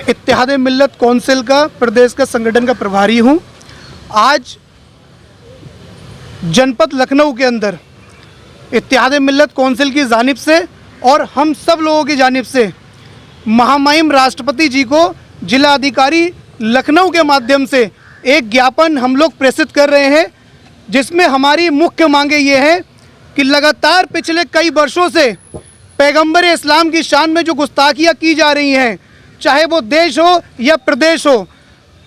इत्तेहाद मिल्लत council का प्रदेश का संगठन का प्रभारी हूं। आज जनपद लखनऊ के अंदर इत्तेहाद मिल्लत कौंसिल की जानिब से और हम सब लोगों की जानिब से महामहिम राष्ट्रपति जी को जिला अधिकारी लखनऊ के माध्यम से एक ज्ञापन हम लोग प्रेषित कर रहे हैं, जिसमें हमारी मुख्य मांगे ये हैं कि लगातार पिछले कई वर्षों से पैगंबर इस्लाम की शान में जो गुस्ताखियाँ की जा रही हैं, चाहे वो देश हो या प्रदेश हो,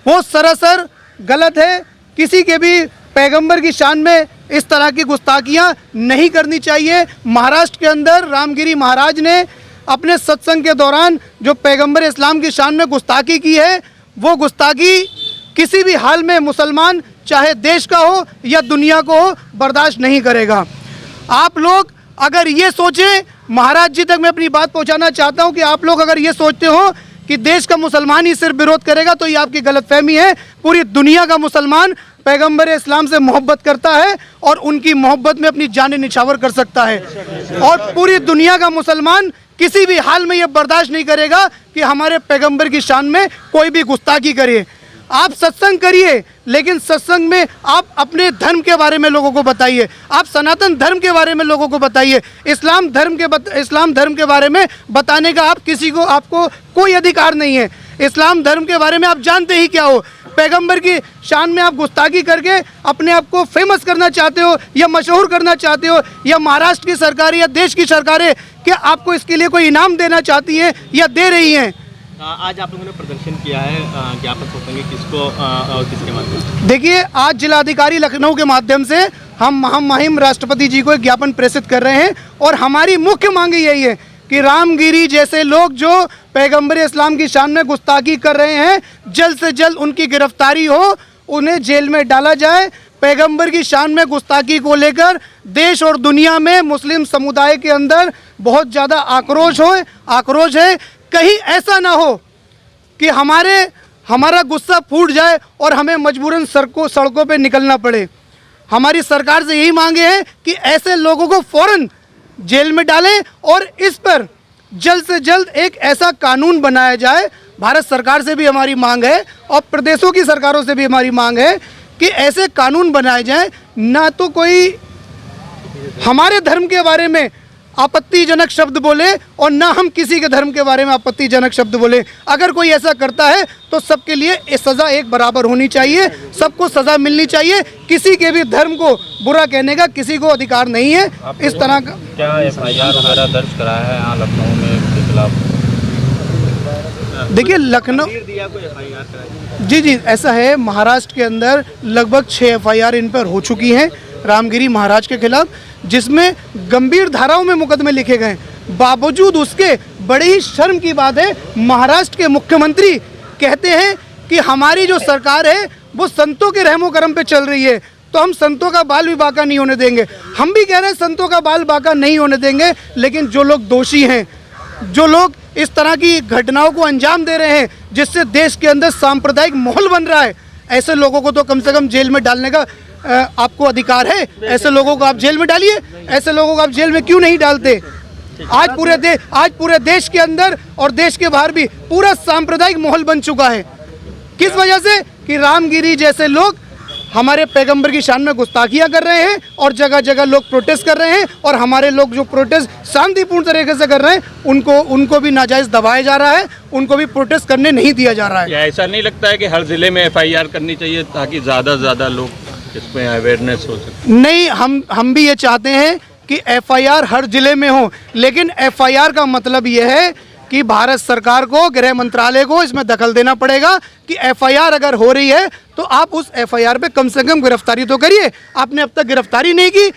वो सरासर गलत है। किसी के भी पैगंबर की शान में इस तरह की गुस्ताखियाँ नहीं करनी चाहिए। महाराष्ट्र के अंदर रामगिरी महाराज ने अपने सत्संग के दौरान जो पैगंबर इस्लाम की शान में गुस्ताखी की है, वो गुस्ताखी किसी भी हाल में मुसलमान चाहे देश का हो या दुनिया को हो बर्दाश्त नहीं करेगा। आप लोग अगर ये सोचें, महाराज जी तक मैं अपनी बात पहुंचाना चाहता हूं कि आप लोग अगर ये सोचते हो कि देश का मुसलमान ही सिर्फ विरोध करेगा तो ये आपकी गलतफहमी है। पूरी दुनिया का मुसलमान पैगंबर इस्लाम से मोहब्बत करता है और उनकी मोहब्बत में अपनी जान निछावर कर सकता है, और पूरी दुनिया का मुसलमान किसी भी हाल में ये बर्दाश्त नहीं करेगा कि हमारे पैगंबर की शान में कोई भी गुस्ताखी करे। आप सत्संग करिए, लेकिन सत्संग में आप अपने धर्म के बारे में लोगों को बताइए, आप सनातन धर्म के बारे में लोगों को बताइए। इस्लाम धर्म के बारे में बताने का आपको कोई अधिकार नहीं है। इस्लाम धर्म के बारे में आप जानते ही क्या हो। पैगंबर की शान में आप गुस्ताखी करके अपने आप को फेमस करना चाहते हो या मशहूर करना चाहते हो, या महाराष्ट्र की सरकार या देश की सरकारें क्या आपको इसके लिए कोई इनाम देना चाहती हैं या दे रही हैं? आज आप लोगों ने प्रदर्शन किया है, ज्ञापन सौंपेंगे किसको और किसके माध्यम से? देखिए, आज जिलाधिकारी लखनऊ के माध्यम से हम महामहिम राष्ट्रपति जी को एक ज्ञापन प्रेषित कर रहे हैं, और हमारी मुख्य मांग यही है कि रामगिरी जैसे लोग जो पैगंबर इस्लाम की शान में गुस्ताखी कर रहे हैं, जल्द से जल्द उनकी गिरफ्तारी हो, उन्हें जेल में डाला जाए। पैगंबर की शान में गुस्ताखी को लेकर देश और दुनिया में मुस्लिम समुदाय के अंदर बहुत ज़्यादा आक्रोश है। कहीं ऐसा ना हो कि हमारा गुस्सा फूट जाए और हमें मजबूरन सड़कों पे निकलना पड़े। हमारी सरकार से यही मांगे हैं कि ऐसे लोगों को फौरन जेल में डालें और इस पर जल्द से जल्द एक ऐसा कानून बनाया जाए। भारत सरकार से भी हमारी मांग है और प्रदेशों की सरकारों से भी हमारी मांग है कि ऐसे कानून बनाए जाएं, ना तो कोई हमारे धर्म के बारे में आपत्तिजनक शब्द बोले और ना हम किसी के धर्म के बारे में आपत्तिजनक शब्द बोले। अगर कोई ऐसा करता है तो सबके लिए सज़ा एक बराबर होनी चाहिए, सबको सज़ा मिलनी चाहिए। किसी के भी धर्म को बुरा कहने का किसी को अधिकार नहीं है। इस तरह का क्या एफआईआर वगैरह दर्ज कराया है यहाँ लखनऊ में इसके खिलाफ? देखिए, लखनऊ जी ऐसा है। महाराष्ट्र के अंदर लगभग 6 एफआईआर इन पर हो चुकी हैं रामगिरी महाराज के खिलाफ, जिसमें गंभीर धाराओं में मुकदमे लिखे गए। बावजूद उसके बड़ी ही शर्म की बात है, महाराष्ट्र के मुख्यमंत्री कहते हैं कि हमारी जो सरकार है वो संतों के रहमो करम पे चल रही है, तो हम संतों का बाल भी बाका नहीं होने देंगे। हम भी कह रहे हैं संतों का बाल बाका नहीं होने देंगे, लेकिन जो लोग दोषी हैं, जो लोग इस तरह की घटनाओं को अंजाम दे रहे हैं जिससे देश के अंदर सांप्रदायिक माहौल बन रहा है, ऐसे लोगों को तो कम से कम जेल में डालने का आपको अधिकार है। ऐसे लोगों को आप जेल में डालिए। ऐसे लोगों को आप जेल में क्यों नहीं डालते? आज पूरे देश के अंदर और देश के बाहर भी पूरा सांप्रदायिक माहौल बन चुका है। किस वजह से? कि रामगिरी जैसे लोग हमारे पैगंबर की शान में गुस्ताखियां कर रहे हैं और जगह जगह लोग प्रोटेस्ट कर रहे हैं, और हमारे लोग जो प्रोटेस्ट शांतिपूर्ण तरीके से कर रहे हैं उनको भी नाजायज़ दबाया जा रहा है, उनको भी प्रोटेस्ट करने नहीं दिया जा रहा है। ऐसा नहीं लगता है कि हर जिले में एफआईआर करनी चाहिए ताकि ज़्यादा से ज़्यादा लोग इसमें अवेयरनेस हो सके? नहीं, हम भी ये चाहते हैं कि एफआईआर हर जिले में हो, लेकिन एफआईआर का मतलब ये है कि भारत सरकार को, गृह मंत्रालय को इसमें दखल देना पड़ेगा कि एफआईआर अगर हो रही है तो आप उस एफआईआर पे कम से कम गिरफ्तारी तो करिए। आपने अब तक गिरफ्तारी नहीं की।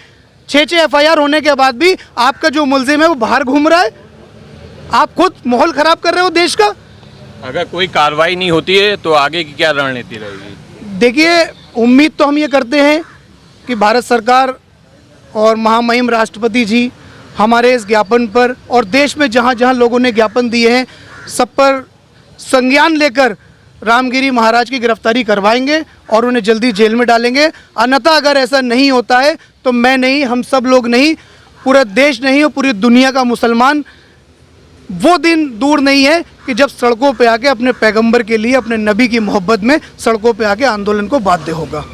6 एफआईआर होने के बाद भी आपका जो मुलजिम है वो बाहर घूम रहा है। आप खुद माहौल खराब कर रहे हो देश का। अगर कोई कार्रवाई नहीं होती है तो आगे की क्या रणनीति रहेगी? देखिए, उम्मीद तो हम ये करते हैं कि भारत सरकार और महामहिम राष्ट्रपति जी हमारे इस ज्ञापन पर और देश में जहाँ जहाँ लोगों ने ज्ञापन दिए हैं सब पर संज्ञान लेकर रामगिरी महाराज की गिरफ्तारी करवाएंगे और उन्हें जल्दी जेल में डालेंगे। अन्यथा अगर ऐसा नहीं होता है तो मैं नहीं, हम सब लोग नहीं, पूरा देश नहीं और पूरी दुनिया का मुसलमान वो दिन दूर नहीं है कि जब सड़कों पे आके अपने पैगंबर के लिए, अपने नबी की मोहब्बत में सड़कों पे आके आंदोलन को बाध्य होगा।